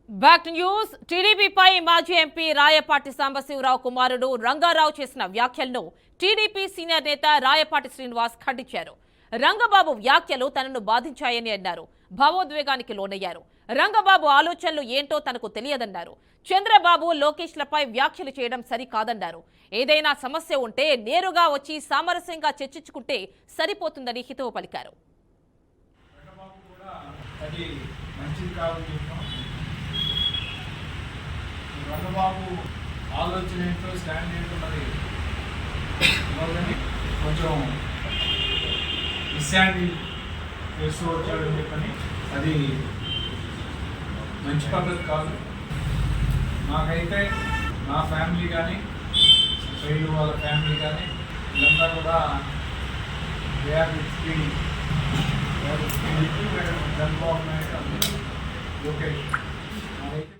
Back news. టీడీపీపై మాజీ MP Rayapati Sambasivarao కుమారుడు రంగారావు చేసిన వ్యాఖ్యలను టీడీపీ సీనియర్ నేత రాయపాటి శ్రీనివాస్ ఖండించారు. రంగబాబు వ్యాఖ్యలు తనను బాధించాయని అన్నారు. భావోద్వేగానికి లోనయ్యారు. రంగబాబు ఆలోచనలు ఏంటో తనకు తెలియదన్నారు. చంద్రబాబు లోకేష్లపై వ్యాఖ్యలు చేయడం సరికాదన్నారు. ఏదైనా సమస్య ఉంటే నేరుగా వచ్చి సామరస్యంగా చర్చించుకుంటే సరిపోతుందని హితవు పలికారు. రంగబాబు ఆలోచన ఏంటో స్టాండ్ ఏంటో మరి కొంచెం ఇస్యాండి చేస్తూ వచ్చాడని చెప్పని అది మంచి పద్ధతి కాదు. నాకైతే నా ఫ్యామిలీ కానీ శైలు వాళ్ళ ఫ్యామిలీ కానీ వీళ్ళంతా కూడా చంద్రబాబు నాయుడు లోకేష్